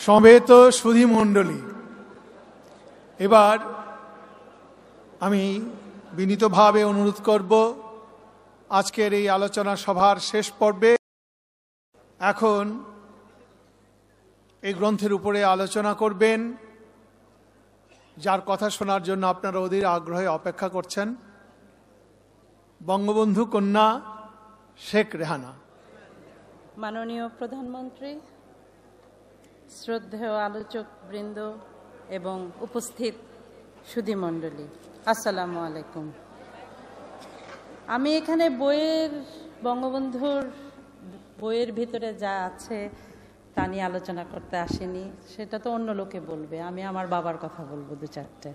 সমবেত সুধী মণ্ডলী, এবার আমি বিনীতভাবে অনুরোধ করব আজকের এই আলোচনা সভার শেষ পর্বে এখন এই গ্রন্থের উপরে আলোচনা করবেন, যার কথা শোনার জন্য আপনারা অধীর আগ্রহে অপেক্ষা করছেন, বঙ্গবন্ধু কন্যা শেখ রেহানা। মাননীয় প্রধানমন্ত্রী, শ্রদ্ধেয় আলোচক বৃন্দ এবং উপস্থিত সুধী মণ্ডলী, আসসালামু আলাইকুম। আমি এখানে বঙ্গবন্ধুর বইয়ের ভিতরে যা আছে তা নিয়ে আলোচনা করতে আসিনি, সেটা তো অন্য লোকে বলবে। আমি আমার বাবার কথা বলবো দু চারটে।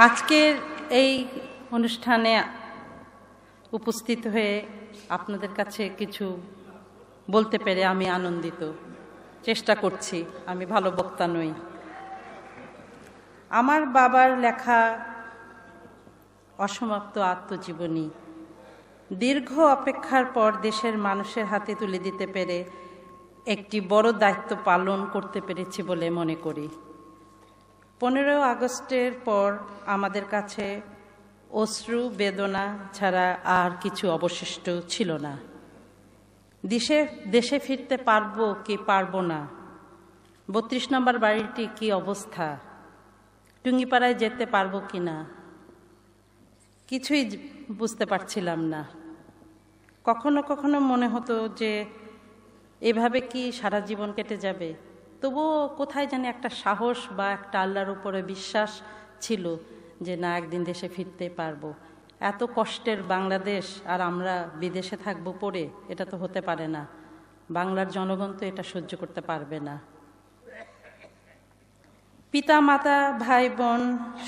আজকের এই অনুষ্ঠানে উপস্থিত হয়ে আপনাদের কাছে কিছু বলতে পেরে আমি আনন্দিত। চেষ্টা করছি, আমি ভালো বক্তা নই। আমার বাবার লেখা অসমাপ্ত আত্মজীবনী দীর্ঘ অপেক্ষার পর দেশের মানুষের হাতে তুলে দিতে পেরে একটি বড় দায়িত্ব পালন করতে পেরেছি বলে মনে করি। 15 আগস্টের পর আমাদের কাছে অশ্রু বেদনা ছাড়া আর কিছু অবশিষ্ট ছিল না। দেশে ফিরতে পারবো কি পারবো না, 32 নম্বর বাড়িটি কি অবস্থা, টুঙ্গিপাড়ায় যেতে পারবো কি না, কিছুই বুঝতে পারছিলাম না। কখনো কখনো মনে হতো যে এভাবে কি সারা জীবন কেটে যাবে। তবুও কোথায় জানি একটা সাহস বা একটা আল্লাহর উপরে বিশ্বাস ছিল যে না, একদিন দেশে ফিরতে পারবো। এত কষ্টের বাংলাদেশ আর আমরা বিদেশে থাকবো পড়ে, এটা তো হতে পারে না। বাংলার জনগণ তো এটা সহ্য করতে পারবে না। পিতা মাতা ভাই বোন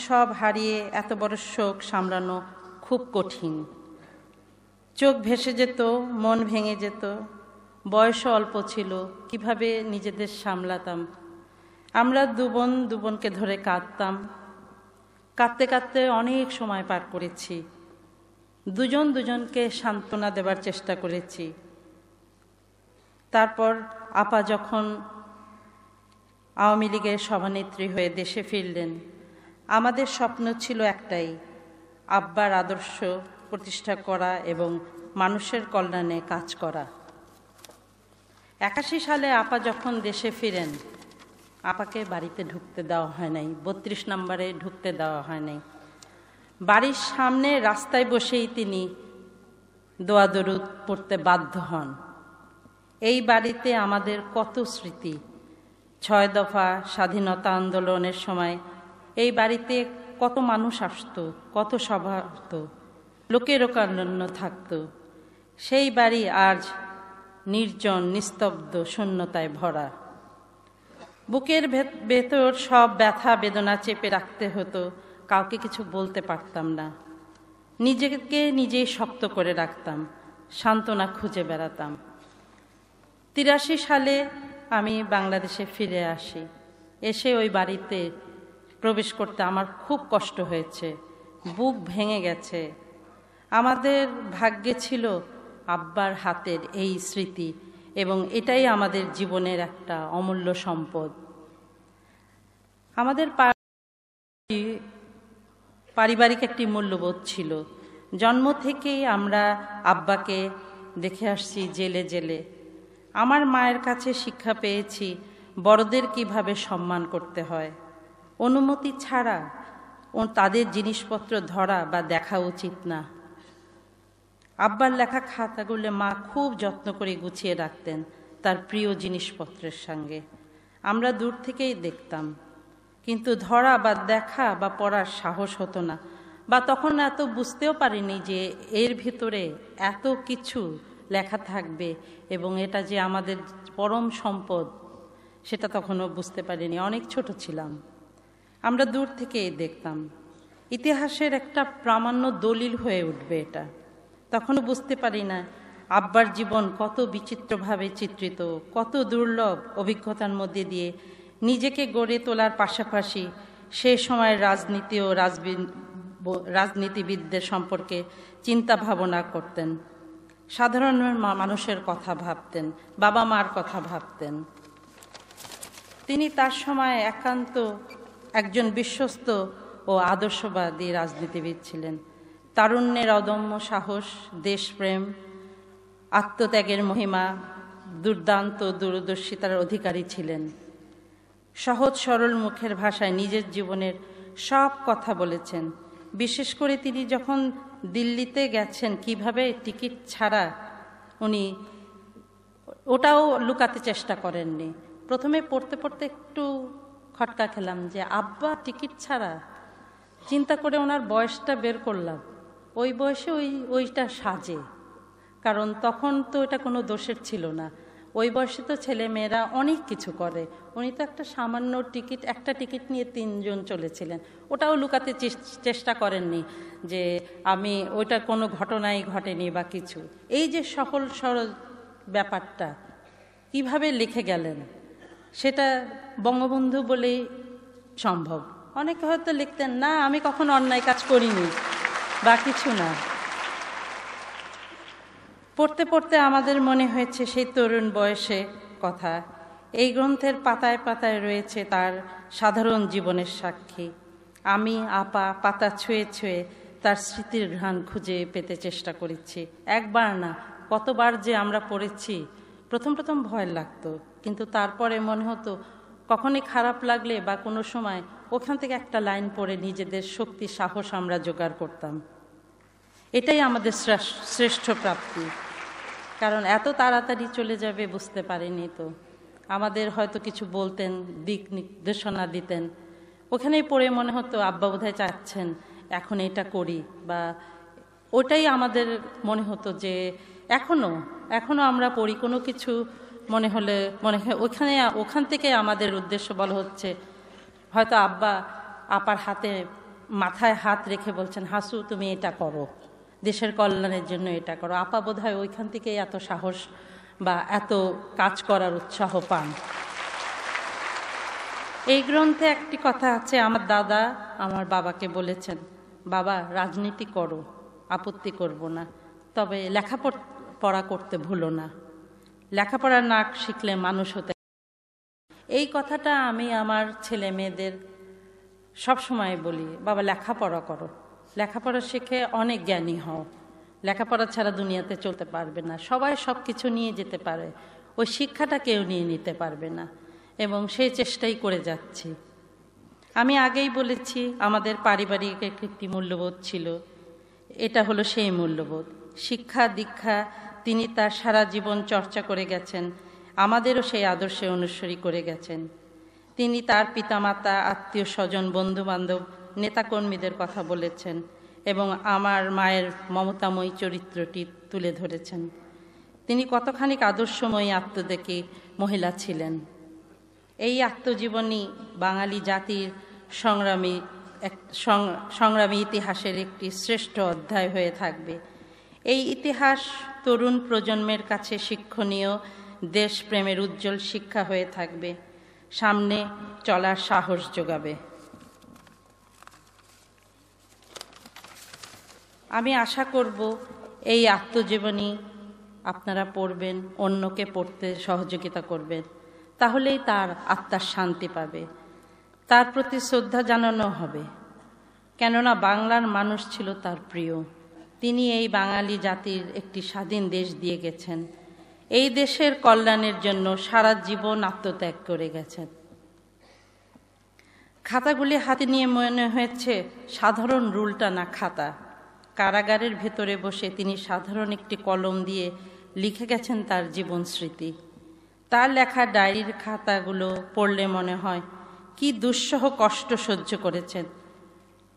সব হারিয়ে এত বড় শোক সামলানো খুব কঠিন। চোখ ভেসে যেত, মন ভেঙে যেত। বয়সও অল্প ছিল, কিভাবে নিজেদের সামলাতাম। আমরা দুবোনকে ধরে কাঁদতাম। কাঁদতে কাঁদতে অনেক সময় পার করেছি। দুজনকে সান্ত্বনা দেবার চেষ্টা করেছি। তারপর আপা যখন আওয়ামী লীগের সভানেত্রী হয়ে দেশে ফিরলেন, আমাদের স্বপ্ন ছিল একটাই, আব্বার আদর্শ প্রতিষ্ঠা করা এবং মানুষের কল্যাণে কাজ করা। 81 সালে আপা যখন দেশে ফিরেন, আপাকে বাড়িতে ঢুকতে দেওয়া হয় নাই, 32 নম্বরে ঢুকতে দেওয়া হয় নাই। বাড়ির সামনে রাস্তায় বসেই তিনি দোয়া দরুদ পড়তে বাধ্য হন। এই বাড়িতে আমাদের কত স্মৃতি। 6 দফা স্বাধীনতা আন্দোলনের সময় এই বাড়িতে কত মানুষ আসতো, কত সভা হতো, লোকের লোকারণ্য থাকতো। সেই বাড়ি আজ নির্জন, নিস্তব্ধ, শূন্যতায় ভরা। বুকের ভেতর সব ব্যথা বেদনা চেপে রাখতে হতো, কাউকে কিছু বলতে পারতাম না। নিজেকে নিজেই শক্ত করে রাখতাম, সান্ত্বনা খুঁজে বেড়াতাম। 83 সালে আমি বাংলাদেশে ফিরে আসি। এসে ওই বাড়িতে প্রবেশ করতে আমার খুব কষ্ট হয়েছে, বুক ভেঙে গেছে। আমাদের ভাগ্যে ছিল আব্বার হাতের এই স্মৃতি, এবং এটাই আমাদের জীবনের একটা অমূল্য সম্পদ। আমাদের পারিবারিক একটি মূল্যবোধ ছিল। জন্ম থেকেই আমরা আব্বাকে দেখে আসছি জেলে জেলে। আমার মায়ের কাছে শিক্ষা পেয়েছি বড়দের কিভাবে সম্মান করতে হয়। অনুমতি ছাড়া তাদের জিনিসপত্র ধরা বা দেখা উচিত না। আব্বার লেখা খাতাগুলো মা খুব যত্ন করে গুছিয়ে রাখতেন তার প্রিয় জিনিসপত্রের সঙ্গে। আমরা দূর থেকেই দেখতাম, কিন্তু ধরা বা দেখা বা পড়ার সাহস হতো না, বা তখন এত বুঝতেও পারিনি যে এর ভিতরে এত কিছু লেখা থাকবে এবং এটা যে আমাদের পরম সম্পদ, সেটা তখনও বুঝতে পারিনি। অনেক ছোট ছিলাম। আমরা দূর থেকেই দেখতাম। ইতিহাসের একটা প্রামাণ্য দলিল হয়ে উঠবে এটা। তখনও বুঝতে পারি না আব্বার জীবন কত বিচিত্রভাবে চিত্রিত, কত দুর্লভ অভিজ্ঞতার মধ্যে দিয়ে নিজেকে গড়ে তোলার পাশাপাশি সে সময়ের রাজনীতি ও রাজনীতিবিদদের সম্পর্কে চিন্তা ভাবনা করতেন। সাধারণ মানুষের কথা ভাবতেন, বাবা মার কথা ভাবতেন। তিনি তার সময় একান্ত একজন বিশ্বস্ত ও আদর্শবাদী রাজনীতিবিদ ছিলেন। তারুণ্যের অদম্য সাহস, দেশপ্রেম, আত্মত্যাগের মহিমা, দুর্দান্ত দূরদর্শিতার অধিকারী ছিলেন। সহজ সরল মুখের ভাষায় নিজের জীবনের সব কথা বলেছেন। বিশেষ করে তিনি যখন দিল্লিতে গেছেন, কিভাবে টিকিট ছাড়া উনি ওটাও লুকাতে চেষ্টা করেননি। প্রথমে পড়তে পড়তে একটু খটকা খেলাম যে আব্বা টিকিট ছাড়া, চিন্তা করে ওনার বয়সটা বের করলাম। ওই বয়সে ওইটা সাজে, কারণ তখন তো এটা কোনো দোষের ছিল না। ওই বয়সে তো ছেলে মেয়েরা অনেক কিছু করে, উনি তো একটা সামান্য টিকিট, একটা টিকিট নিয়ে 3 জন চলেছিলেন। ওটাও লুকাতে চেষ্টা করেননি যে আমি ওইটা কোনো ঘটনাই ঘটেনি বা কিছু। এই যে সহজ সরল ব্যাপারটা কিভাবে লিখে গেলেন সেটা বঙ্গবন্ধু বলেই সম্ভব। অনেকে হয়তো লিখতেন না আমি কখনো অন্যায় কাজ করিনি বা কিছু না। পড়তে পড়তে আমাদের মনে হয়েছে সেই তরুণ বয়সে কথা। এই গ্রন্থের পাতায় পাতায় রয়েছে তার সাধারণ জীবনের সাক্ষী। আমি আপা পাতা ছুঁয়ে ছুঁয়ে তার স্মৃতির ঘ্রাণ খুঁজে পেতে চেষ্টা করেছি। একবার না, কতবার যে আমরা পড়েছি। প্রথম প্রথম ভয় লাগতো, কিন্তু তারপরে মনে হতো কখনই খারাপ লাগলে বা কোনো সময় ওখান থেকে একটা লাইন পড়ে নিজেদের শক্তি সাহস আমরা জোগাড় করতাম। এটাই আমাদের শ্রেষ্ঠ প্রাপ্তি। কারণ এত তাড়াতাড়ি চলে যাবে বুঝতে পারিনি তো। আমাদের হয়তো কিছু বলতেন, দিক নির্দেশনা দিতেন, ওখানেই পড়ে মনে হতো আব্বা বোধহয় চাচ্ছেন এখন এটা করি, বা ওটাই আমাদের মনে হতো যে এখনো আমরা পড়ি কোনো কিছু মনে হলে মনে হয় ওখান থেকে আমাদের উদ্দেশ্য বলা হচ্ছে। হয়তো আব্বা আপার হাতে মাথায় হাত রেখে বলছেন হাসু তুমি এটা করো, দেশের কল্যাণের জন্য এটা করো। আপা বোধহয় ওইখান থেকে এত সাহস বা এত কাজ করার উৎসাহ পান। এই গ্রন্থে একটি কথা আছে, আমার দাদা আমার বাবাকে বলেছেন, বাবা রাজনীতি করো, আপত্তি করব না, তবে লেখাপড়া করতে ভুলো না। লেখাপড়া না শিখলে মানুষ হতে। এই কথাটা আমি আমার ছেলে মেয়েদের সবসময় বলি, বাবা লেখাপড়া করো, লেখাপড়া শিখে অনেক জ্ঞানী হও। লেখাপড়া ছাড়া দুনিয়াতে চলতে পারবে না। সবাই সব কিছু নিয়ে যেতে পারে, ওই শিক্ষাটা কেউ নিয়ে নিতে পারবে না, এবং সেই চেষ্টাই করে যাচ্ছি। আমি আগেই বলেছি আমাদের পারিবারিক একটি মূল্যবোধ ছিল, এটা হলো সেই মূল্যবোধ। শিক্ষা দীক্ষা তিনি তার সারা জীবন চর্চা করে গেছেন, আমাদেরও সেই আদর্শে অনুসরী করে গেছেন। তিনি তার পিতামাতা, আত্মীয় স্বজন, বন্ধুবান্ধব, নেতাকর্মীদের কথা বলেছেন এবং আমার মায়ের মমতাময়ী চরিত্রটি তুলে ধরেছেন। তিনি কতখানি আদর্শময়ী আত্মদেখী মহিলা ছিলেন। এই আত্মজীবনী বাঙালি জাতির সংগ্রামী ইতিহাসের একটি শ্রেষ্ঠ অধ্যায় হয়ে থাকবে। এই ইতিহাস তরুণ প্রজন্মের কাছে শিক্ষণীয়, দেশপ্রেমের উজ্জ্বল শিক্ষা হয়ে থাকবে, সামনে চলার সাহস যোগাবে। আমি আশা করব এই আত্মজীবনী আপনারা পড়বেন, অন্যকে পড়তে সহযোগিতা করবেন, তাহলেই তার আত্মার শান্তি পাবে, তার প্রতি শ্রদ্ধা জানানো হবে। কেননা বাংলার মানুষ ছিল তার প্রিয়। তিনি এই বাঙালি জাতির একটি স্বাধীন দেশ দিয়ে গেছেন, এই দেশের কল্যাণের জন্য সারা জীবন আত্মত্যাগ করে গেছেন। খাতাগুলি হাতে নিয়ে মনে হয়েছে সাধারণ রুলটা না খাতা। কারাগারের ভেতরে বসে তিনি সাধারণ একটি কলম দিয়ে লিখে গেছেন তার জীবন স্মৃতি। তার লেখা ডায়েরির খাতাগুলো পড়লে মনে হয় কি দুঃসহ কষ্ট সহ্য করেছেন,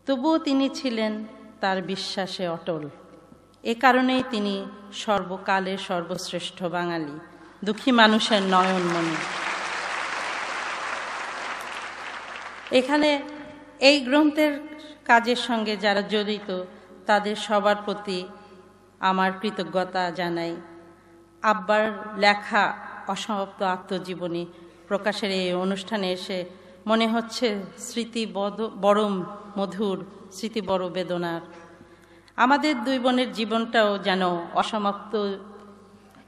তবুও তিনি ছিলেন তার বিশ্বাসে অটল। এ কারণেই তিনি সর্বকালের সর্বশ্রেষ্ঠ বাঙালি, দুঃখী মানুষের নয়নমণি। এখানে এই গ্রন্থের কাজের সঙ্গে যারা জড়িত তাদের সবার প্রতি আমার কৃতজ্ঞতা জানাই। আব্বার লেখা অসমাপ্ত আত্মজীবনী প্রকাশের এই অনুষ্ঠানে এসে মনে হচ্ছে স্মৃতি বড় মধুর, স্মৃতি বড় বেদনার। আমাদের দুই বোনের জীবনটাও যেন অসমাপ্ত,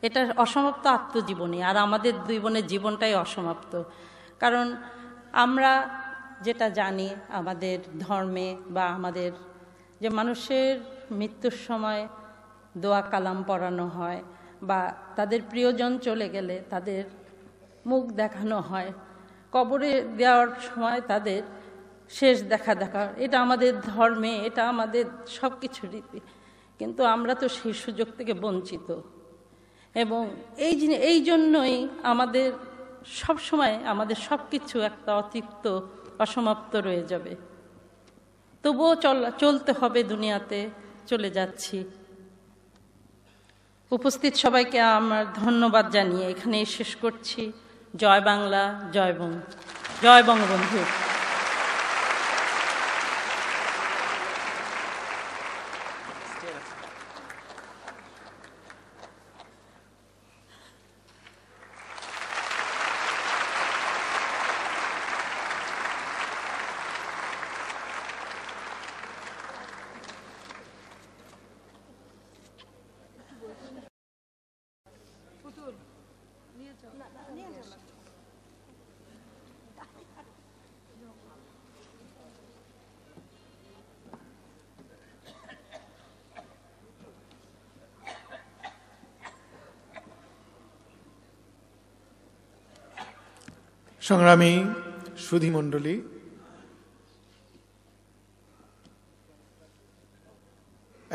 এটা অসমাপ্ত আত্মজীবনী, আর আমাদের দুই বোনের জীবনটাই অসমাপ্ত। কারণ আমরা যেটা জানি আমাদের ধর্মে বা আমাদের যে মানুষের মৃত্যুর সময় দোয়া কালাম পড়ানো হয় বা তাদের প্রিয়জন চলে গেলে তাদের মুখ দেখানো হয়, কবরে দেওয়ার সময় তাদের শেষ দেখা, এটা আমাদের ধর্মে, এটা আমাদের সব কিছু রীতি। কিন্তু আমরা তো সেই সুযোগ থেকে বঞ্চিত, এবং এই জন্যই আমাদের সব সময় আমাদের সব কিছু একটা অতিরিক্ত অসমাপ্ত রয়ে যাবে। তবুও চলতে হবে, দুনিয়াতে চলে যাচ্ছি। উপস্থিত সবাইকে আমার ধন্যবাদ জানিয়ে এখানেই শেষ করছি। জয় বাংলা, জয় বঙ্গবন্ধু। সংগ্রামী সুধীমণ্ডলী,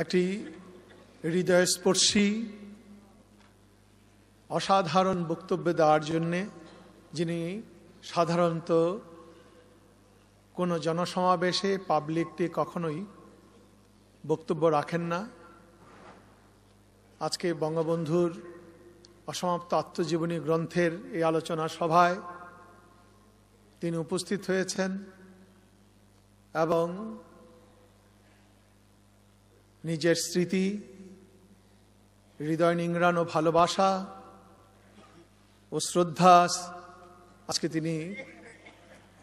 একটি হৃদয়স্পর্শী অসাধারণ বক্তব্য দেওয়ার জন্যে, যিনি সাধারণত কোনো জনসমাবেশে পাবলিকটি কখনোই বক্তব্য রাখেন না, আজকে বঙ্গবন্ধুর অসমাপ্ত আত্মজীবনী গ্রন্থের এই আলোচনা সভায় তিনি উপস্থিত হয়েছেন এবং নিজের স্মৃতি, হৃদয় নিংড়ানো ভালোবাসা ও শ্রদ্ধা আজকে তিনি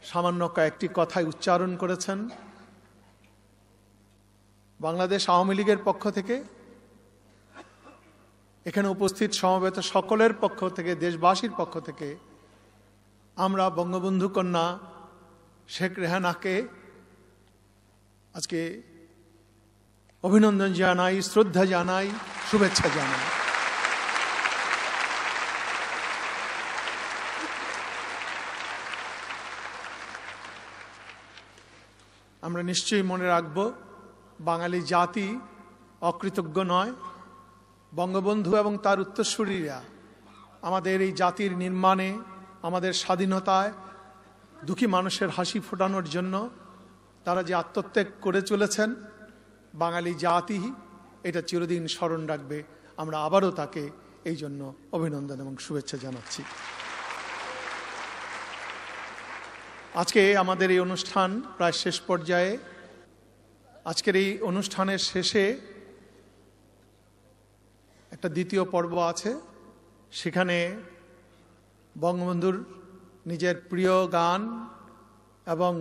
সামান্য কয়েকটি কথায় উচ্চারণ করেছেন। বাংলাদেশ আওয়ামী লীগের পক্ষ থেকে, এখানে উপস্থিত সমবেত সকলের পক্ষ থেকে, দেশবাসীর পক্ষ থেকে আমরা বঙ্গবন্ধু কন্যা শেখ রেহানাকে আজকে অভিনন্দন জানাই, শ্রদ্ধা জানাই, শুভেচ্ছা জানাই। আমরা নিশ্চয়ই মনে রাখব, বাঙালি জাতি অকৃতজ্ঞ নয়। বঙ্গবন্ধু এবং তার উত্তরসূরিরা আমাদের এই জাতির নির্মাণে, আমাদের স্বাধীনতায় দুঃখী মানুষের হাসি ফোটানোর জন্য তারা যে আত্মত্যাগ করে চলেছেন, বাঙালি জাতি এটা চিরদিন স্মরণ রাখবে। আমরা আবারও তাকে এই জন্য অভিনন্দন এবং শুভেচ্ছা জানাচ্ছি। আজকে আমাদের এই অনুষ্ঠান প্রায় শেষ পর্যায়ে। আজকের এই অনুষ্ঠানের শেষে একটা দ্বিতীয় পর্ব আছে, সেখানে বঙ্গবন্ধুর নিজের প্রিয় গান এবং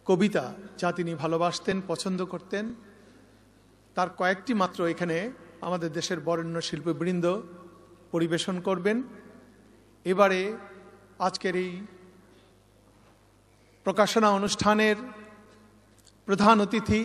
কবিতা যা তিনি ভালোবাসতেন, পছন্দ করতেন, তার কয়েকটি মাত্র এখানে আমাদের দেশের বরেণ্য শিল্পীবৃন্দ পরিবেশন করবেন। এবারে আজকের এই প্রকাশনা অনুষ্ঠানের প্রধান অতিথি